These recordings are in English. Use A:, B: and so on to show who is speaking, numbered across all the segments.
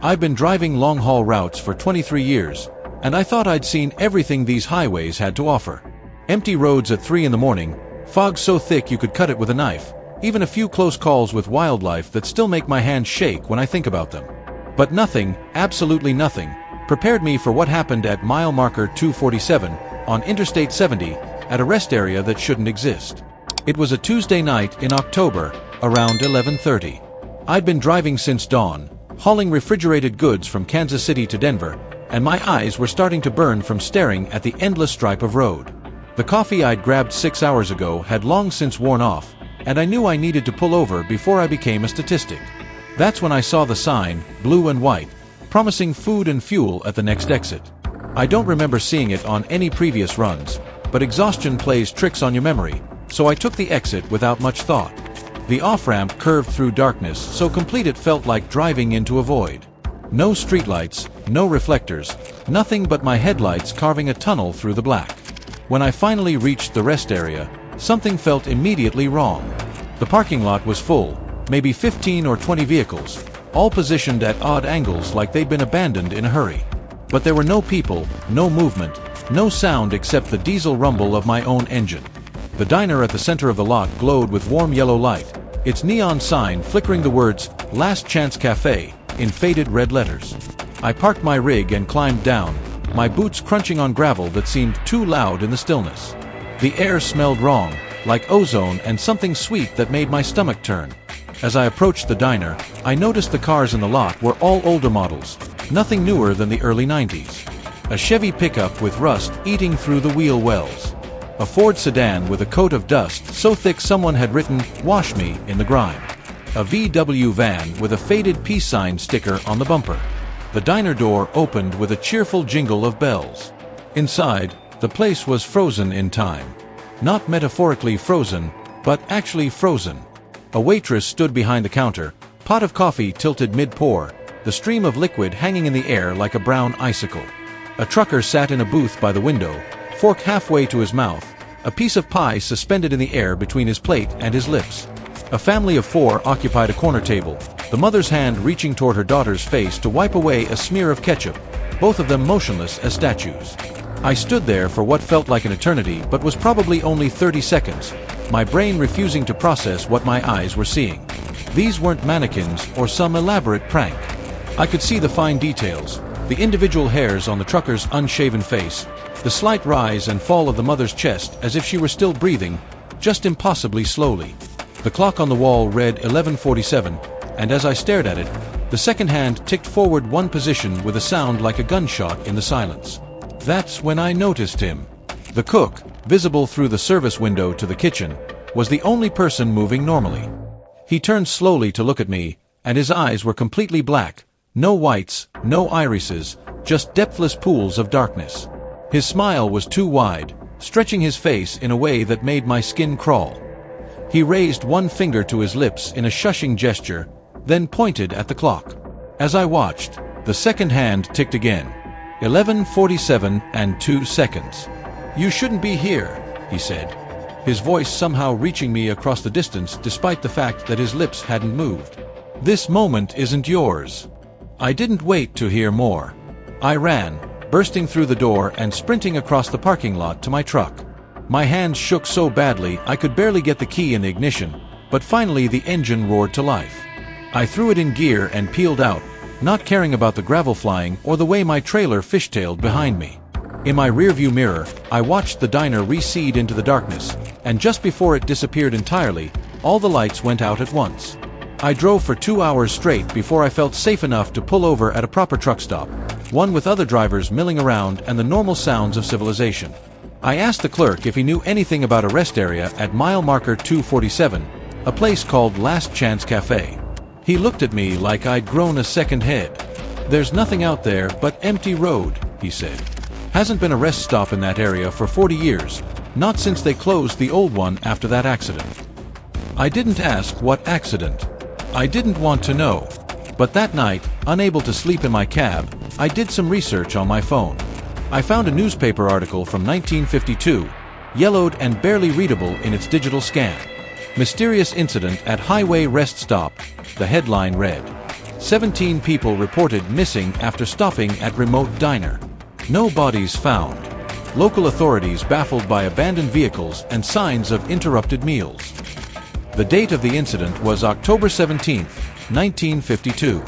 A: I've been driving long-haul routes for 23 years, and I thought I'd seen everything these highways had to offer. Empty roads at 3 in the morning, fog so thick you could cut it with a knife, even a few close calls with wildlife that still make my hands shake when I think about them. But nothing, absolutely nothing, prepared me for what happened at mile marker 247 on Interstate 70 at a rest area that shouldn't exist. It was a Tuesday night in October, around 11:30. I'd been driving since dawn, hauling refrigerated goods from Kansas City to Denver, and my eyes were starting to burn from staring at the endless stripe of road. The coffee I'd grabbed 6 hours ago had long since worn off, and I knew I needed to pull over before I became a statistic. That's when I saw the sign, blue and white, promising food and fuel at the next exit. I don't remember seeing it on any previous runs, but exhaustion plays tricks on your memory, so I took the exit without much thought. The off-ramp curved through darkness so complete it felt like driving into a void. No streetlights, no reflectors, nothing but my headlights carving a tunnel through the black. When I finally reached the rest area, something felt immediately wrong. The parking lot was full, maybe 15 or 20 vehicles, all positioned at odd angles like they'd been abandoned in a hurry. But there were no people, no movement, no sound except the diesel rumble of my own engine. The diner at the center of the lot glowed with warm yellow light, its neon sign flickering the words, "Last Chance Cafe," in faded red letters. I parked my rig and climbed down, my boots crunching on gravel that seemed too loud in the stillness. The air smelled wrong, like ozone and something sweet that made my stomach turn. As I approached the diner, I noticed the cars in the lot were all older models, nothing newer than the early 90s. A Chevy pickup with rust eating through the wheel wells. A Ford sedan with a coat of dust so thick someone had written, "Wash me," in the grime. A VW van with a faded peace sign sticker on the bumper. The diner door opened with a cheerful jingle of bells. Inside, the place was frozen in time. Not metaphorically frozen, but actually frozen. A waitress stood behind the counter, pot of coffee tilted mid-pour, the stream of liquid hanging in the air like a brown icicle. A trucker sat in a booth by the window, fork halfway to his mouth, a piece of pie suspended in the air between his plate and his lips. A family of 4 occupied a corner table, the mother's hand reaching toward her daughter's face to wipe away a smear of ketchup, both of them motionless as statues. I stood there for what felt like an eternity but was probably only 30 seconds, my brain refusing to process what my eyes were seeing. These weren't mannequins or some elaborate prank. I could see the fine details, the individual hairs on the trucker's unshaven face, the slight rise and fall of the mother's chest as if she were still breathing, just impossibly slowly. The clock on the wall read 11:47, and as I stared at it, the second hand ticked forward one position with a sound like a gunshot in the silence. That's when I noticed him. The cook, visible through the service window to the kitchen, was the only person moving normally. He turned slowly to look at me, and his eyes were completely black, no whites, no irises, just depthless pools of darkness. His smile was too wide, stretching his face in a way that made my skin crawl. He raised one finger to his lips in a shushing gesture, then pointed at the clock. As I watched, the second hand ticked again. 11:47 and 2 seconds. "You shouldn't be here," he said, his voice somehow reaching me across the distance despite the fact that his lips hadn't moved. "This moment isn't yours." I didn't wait to hear more. I ran, bursting through the door and sprinting across the parking lot to my truck. My hands shook so badly I could barely get the key in the ignition, but finally the engine roared to life. I threw it in gear and peeled out, not caring about the gravel flying or the way my trailer fishtailed behind me. In my rearview mirror, I watched the diner recede into the darkness, and just before it disappeared entirely, all the lights went out at once. I drove for 2 hours straight before I felt safe enough to pull over at a proper truck stop, one with other drivers milling around and the normal sounds of civilization. I asked the clerk if he knew anything about a rest area at mile marker 247, a place called Last Chance Cafe. He looked at me like I'd grown a second head. "There's nothing out there but empty road," he said. "Hasn't been a rest stop in that area for 40 years, not since they closed the old one after that accident." I didn't ask what accident. I didn't want to know. But that night, unable to sleep in my cab, I did some research on my phone. I found a newspaper article from 1952, yellowed and barely readable in its digital scan. "Mysterious incident at highway rest stop," the headline read. 17 people reported missing after stopping at remote diner. No bodies found. Local authorities baffled by abandoned vehicles and signs of interrupted meals. The date of the incident was October 17, 1952.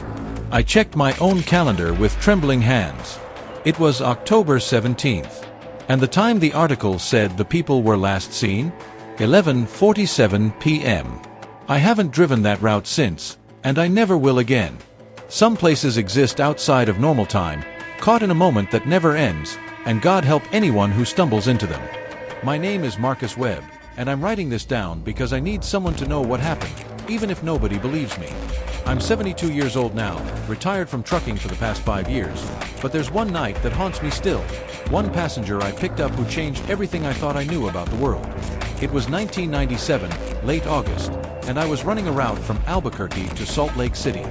A: I checked my own calendar with trembling hands. It was October 17th. And the time the article said the people were last seen? 11:47 p.m. I haven't driven that route since, and I never will again. Some places exist outside of normal time, caught in a moment that never ends, and God help anyone who stumbles into them. My name is Marcus Webb, and I'm writing this down because I need someone to know what happened, even if nobody believes me. I'm 72 years old now, retired from trucking for the past 5 years, but there's one night that haunts me still. One passenger I picked up who changed everything I thought I knew about the world. It was 1997, late August, and I was running a route from Albuquerque to Salt Lake City.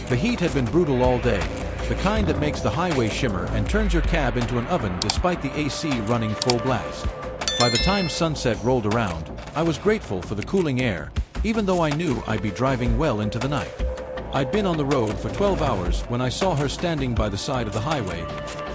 A: The heat had been brutal all day, the kind that makes the highway shimmer and turns your cab into an oven despite the AC running full blast. By the time sunset rolled around, I was grateful for the cooling air, even though I knew I'd be driving well into the night. I'd been on the road for 12 hours when I saw her standing by the side of the highway,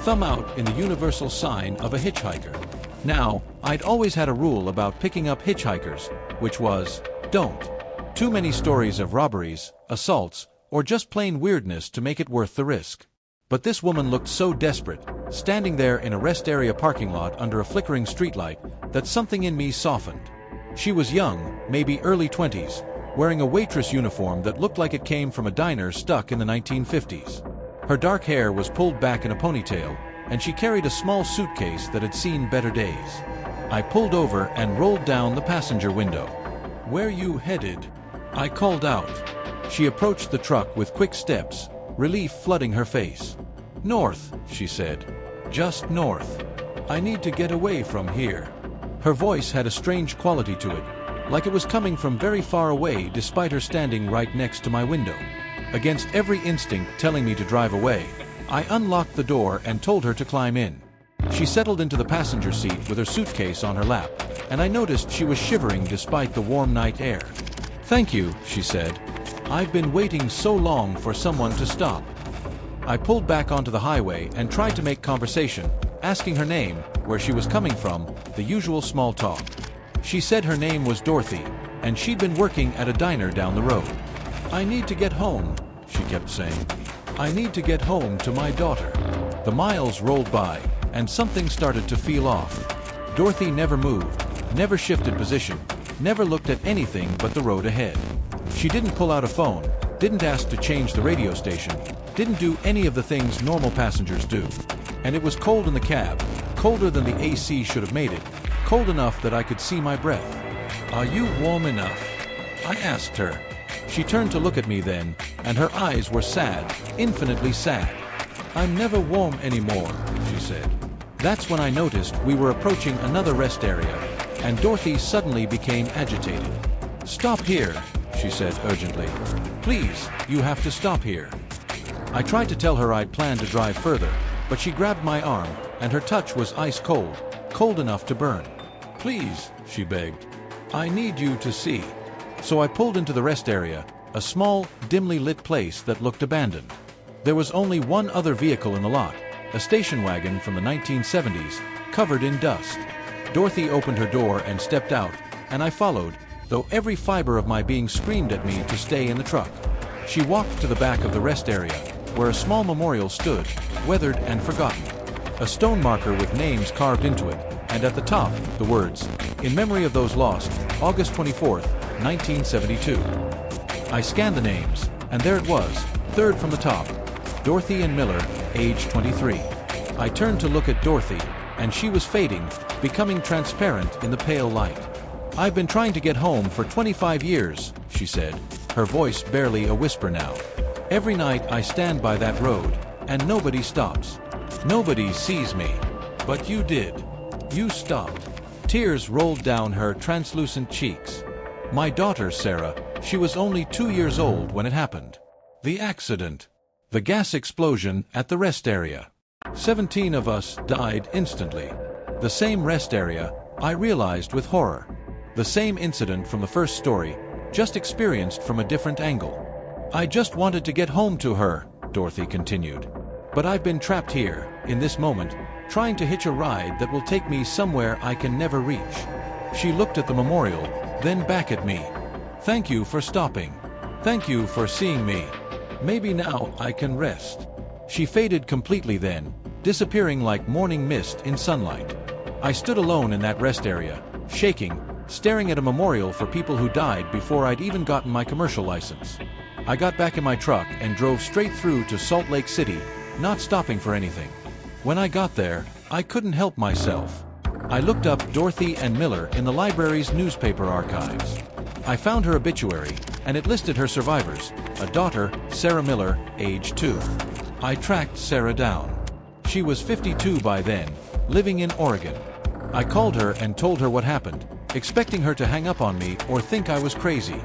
A: thumb out in the universal sign of a hitchhiker. Now, I'd always had a rule about picking up hitchhikers, which was, don't. Too many stories of robberies, assaults, or just plain weirdness to make it worth the risk. But this woman looked so desperate, standing there in a rest area parking lot under a flickering streetlight, that something in me softened. She was young, maybe early 20s, wearing a waitress uniform that looked like it came from a diner stuck in the 1950s. Her dark hair was pulled back in a ponytail, and she carried a small suitcase that had seen better days. I pulled over and rolled down the passenger window. "Where you headed?" I called out. She approached the truck with quick steps, relief flooding her face. "North," she said. "Just north. I need to get away from here." Her voice had a strange quality to it, like it was coming from very far away despite her standing right next to my window. Against every instinct telling me to drive away, I unlocked the door and told her to climb in. She settled into the passenger seat with her suitcase on her lap, and I noticed she was shivering despite the warm night air. "Thank you," she said. "I've been waiting so long for someone to stop." I pulled back onto the highway and tried to make conversation, asking her name, where she was coming from, the usual small talk. She said her name was Dorothy, and she'd been working at a diner down the road. "I need to get home," she kept saying. "I need to get home to my daughter." The miles rolled by, and something started to feel off. Dorothy never moved, never shifted position, never looked at anything but the road ahead. She didn't pull out a phone, didn't ask to change the radio station, didn't do any of the things normal passengers do. And it was cold in the cab, colder than the AC should have made it, cold enough that I could see my breath. "Are you warm enough?" I asked her. She turned to look at me then, and her eyes were sad, infinitely sad. "I'm never warm anymore," she said. That's when I noticed we were approaching another rest area, and Dorothy suddenly became agitated. "Stop here," she said urgently. "Please, you have to stop here." I tried to tell her I'd planned to drive further, but she grabbed my arm, and her touch was ice cold, cold enough to burn. "Please," she begged. "I need you to see." So I pulled into the rest area, a small, dimly lit place that looked abandoned. There was only one other vehicle in the lot, a station wagon from the 1970s, covered in dust. Dorothy opened her door and stepped out, and I followed, though every fiber of my being screamed at me to stay in the truck. She walked to the back of the rest area, where a small memorial stood, weathered and forgotten. A stone marker with names carved into it, and at the top, the words, "In memory of those lost, August 24th, 1972. I scanned the names, and there it was, third from the top, Dorothy and Miller, age 23. I turned to look at Dorothy, and she was fading, becoming transparent in the pale light. "I've been trying to get home for 25 years, she said, her voice barely a whisper now. "Every night I stand by that road, and nobody stops. Nobody sees me. But you did. You stopped." Tears rolled down her translucent cheeks. "My daughter, Sarah, she was only 2 years old when it happened. The accident. The gas explosion at the rest area. 17 of us died instantly. The same rest area, I realized with horror. The same incident from the first story, just experienced from a different angle. I just wanted to get home to her, Dorothy continued. But I've been trapped here, in this moment, trying to hitch a ride that will take me somewhere I can never reach. She looked at the memorial, then back at me. Thank you for stopping. Thank you for seeing me. Maybe now I can rest. She faded completely then, disappearing like morning mist in sunlight. I stood alone in that rest area, shaking, staring at a memorial for people who died before I'd even gotten my commercial license. I got back in my truck and drove straight through to Salt Lake City, not stopping for anything. When I got there, I couldn't help myself. I looked up Dorothy Ann Miller in the library's newspaper archives. I found her obituary, and it listed her survivors, a daughter, Sarah Miller, age 2. I tracked Sarah down. She was 52 by then, living in Oregon. I called her and told her what happened, expecting her to hang up on me or think I was crazy.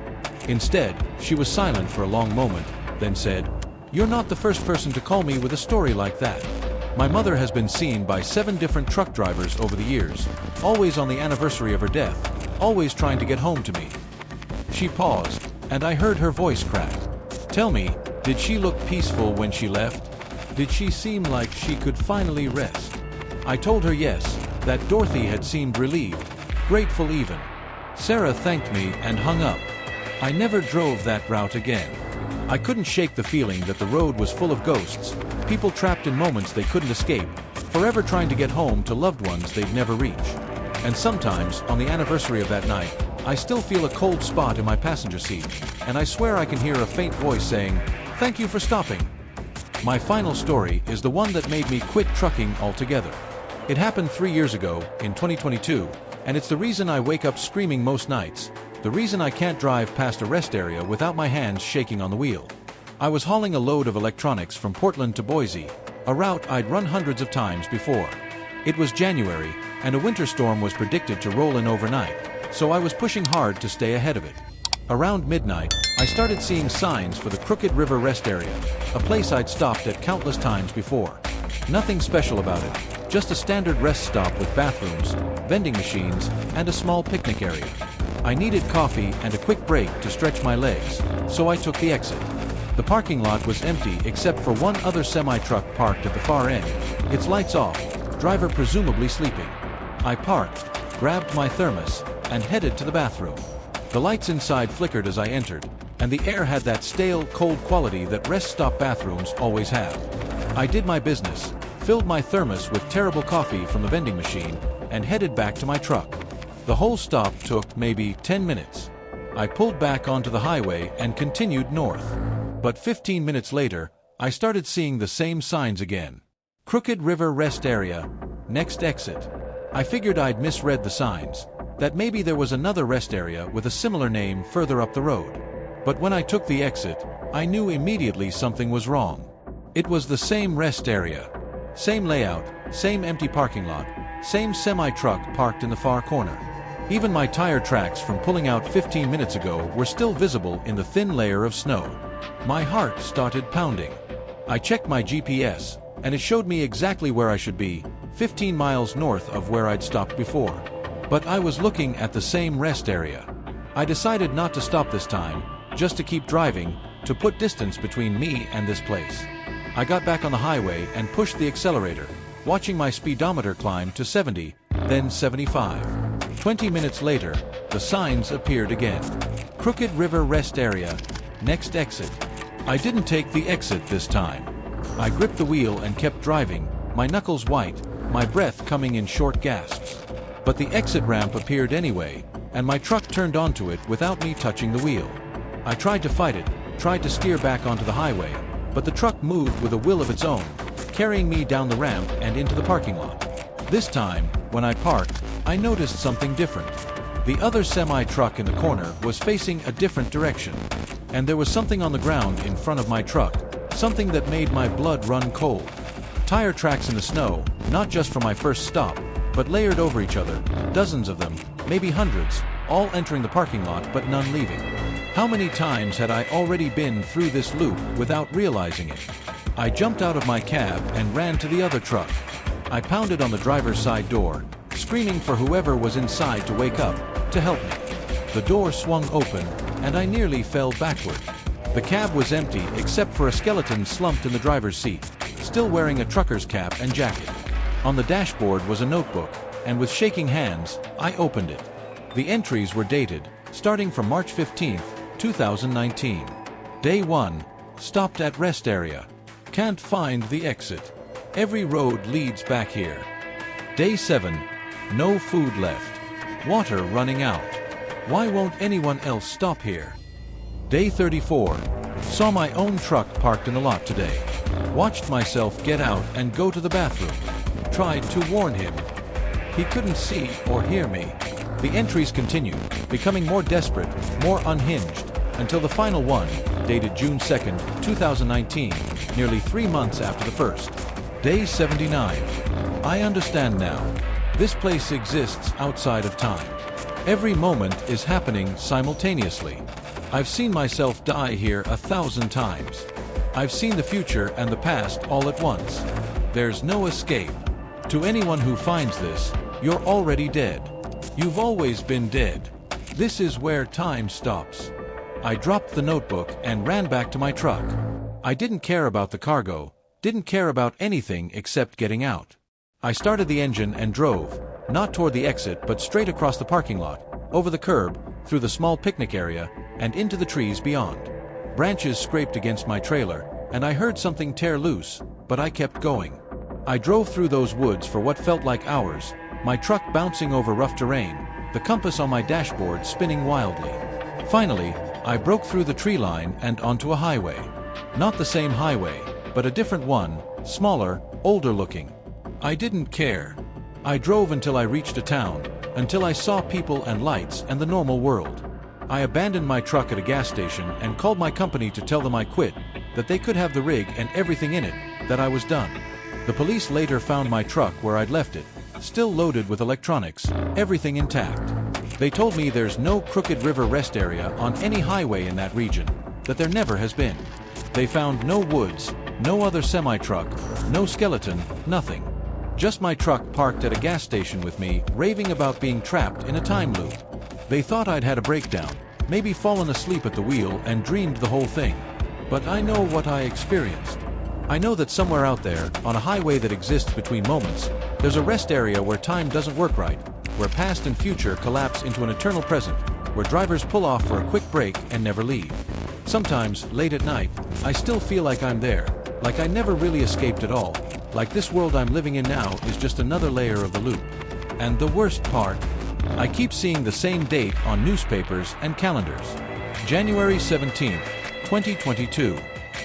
A: Instead, she was silent for a long moment, then said, "You're not the first person to call me with a story like that. My mother has been seen by 7 different truck drivers over the years, always on the anniversary of her death, always trying to get home to me." She paused, and I heard her voice crack. "Tell me, did she look peaceful when she left? Did she seem like she could finally rest?" I told her yes, that Dorothy had seemed relieved, grateful even. Sarah thanked me and hung up. I never drove that route again. I couldn't shake the feeling that the road was full of ghosts, people trapped in moments they couldn't escape, forever trying to get home to loved ones they'd never reach. And sometimes, on the anniversary of that night, I still feel a cold spot in my passenger seat, and I swear I can hear a faint voice saying, "Thank you for stopping." My final story is the one that made me quit trucking altogether. It happened 3 years ago, in 2022, and it's the reason I wake up screaming most nights, the reason I can't drive past a rest area without my hands shaking on the wheel. I was hauling a load of electronics from Portland to Boise, a route I'd run hundreds of times before. It was January, and a winter storm was predicted to roll in overnight, so I was pushing hard to stay ahead of it. Around midnight, I started seeing signs for the Crooked River Rest Area, a place I'd stopped at countless times before. Nothing special about it, just a standard rest stop with bathrooms, vending machines, and a small picnic area. I needed coffee and a quick break to stretch my legs, so I took the exit. The parking lot was empty except for one other semi-truck parked at the far end, its lights off, driver presumably sleeping. I parked, grabbed my thermos, and headed to the bathroom. The lights inside flickered as I entered, and the air had that stale, cold quality that rest stop bathrooms always have. I did my business, filled my thermos with terrible coffee from the vending machine, and headed back to my truck. The whole stop took maybe 10 minutes. I pulled back onto the highway and continued north. But 15 minutes later, I started seeing the same signs again. Crooked River Rest Area, next exit. I figured I'd misread the signs, that maybe there was another rest area with a similar name further up the road. But when I took the exit, I knew immediately something was wrong. It was the same rest area. Same layout, same empty parking lot, same semi-truck parked in the far corner. Even my tire tracks from pulling out 15 minutes ago were still visible in the thin layer of snow. My heart started pounding. I checked my GPS, and it showed me exactly where I should be, 15 miles north of where I'd stopped before. But I was looking at the same rest area. I decided not to stop this time, just to keep driving, to put distance between me and this place. I got back on the highway and pushed the accelerator, watching my speedometer climb to 70, then 75. 20 minutes later, the signs appeared again. Crooked River Rest Area, next exit. I didn't take the exit this time. I gripped the wheel and kept driving, my knuckles white, my breath coming in short gasps. But the exit ramp appeared anyway, and my truck turned onto it without me touching the wheel. I tried to fight it, tried to steer back onto the highway, but the truck moved with a will of its own, carrying me down the ramp and into the parking lot. This time, when I parked, I noticed something different. The other semi-truck in the corner was facing a different direction, and there was something on the ground in front of my truck, something that made my blood run cold. Tire tracks in the snow, not just from my first stop, but layered over each other, dozens of them, maybe hundreds, all entering the parking lot but none leaving. How many times had I already been through this loop without realizing it? I jumped out of my cab and ran to the other truck. I pounded on the driver's side door, screaming for whoever was inside to wake up, to help me. The door swung open, and I nearly fell backward. The cab was empty except for a skeleton slumped in the driver's seat, still wearing a trucker's cap and jacket. On the dashboard was a notebook, and with shaking hands, I opened it. The entries were dated, starting from March 15, 2019. Day 1. Stopped at rest area. Can't find the exit. Every road leads back here. Day 7. No food left. Water running out. Why won't anyone else stop here? Day 34. Saw my own truck parked in the lot today. Watched myself get out and go to the bathroom. Tried to warn him. He couldn't see or hear me. The entries continued, becoming more desperate, more unhinged, until the final one, dated June 2, 2019, nearly 3 months after the first. Day 79. I understand now. This place exists outside of time. Every moment is happening simultaneously. I've seen myself die here 1,000 times. I've seen the future and the past all at once. There's no escape. To anyone who finds this, you're already dead. You've always been dead. This is where time stops. I dropped the notebook and ran back to my truck. I didn't care about the cargo, didn't care about anything except getting out. I started the engine and drove, not toward the exit but straight across the parking lot, over the curb, through the small picnic area, and into the trees beyond. Branches scraped against my trailer, and I heard something tear loose, but I kept going. I drove through those woods for what felt like hours, my truck bouncing over rough terrain, the compass on my dashboard spinning wildly. Finally, I broke through the tree line and onto a highway. Not the same highway, but a different one, smaller, older looking. I didn't care. I drove until I reached a town, until I saw people and lights and the normal world. I abandoned my truck at a gas station and called my company to tell them I quit, that they could have the rig and everything in it, that I was done. The police later found my truck where I'd left it, still loaded with electronics, everything intact. They told me there's no Crooked River rest area on any highway in that region, that there never has been. They found no woods, no other semi-truck, no skeleton, nothing. Just my truck parked at a gas station with me, raving about being trapped in a time loop. They thought I'd had a breakdown, maybe fallen asleep at the wheel and dreamed the whole thing. But I know what I experienced. I know that somewhere out there, on a highway that exists between moments, there's a rest area where time doesn't work right, where past and future collapse into an eternal present, where drivers pull off for a quick break and never leave. Sometimes, late at night, I still feel like I'm there, like I never really escaped at all, like this world I'm living in now is just another layer of the loop. And the worst part, I keep seeing the same date on newspapers and calendars. January 17th, 2022.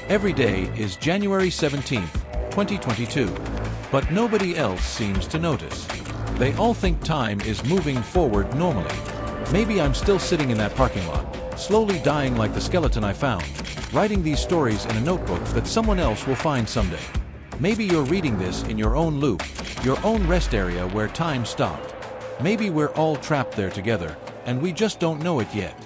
A: Every day is January 17th, 2022. But nobody else seems to notice. They all think time is moving forward normally. Maybe I'm still sitting in that parking lot, slowly dying like the skeleton I found, writing these stories in a notebook that someone else will find someday. Maybe you're reading this in your own loop, your own rest area where time stopped. Maybe we're all trapped there together, and we just don't know it yet.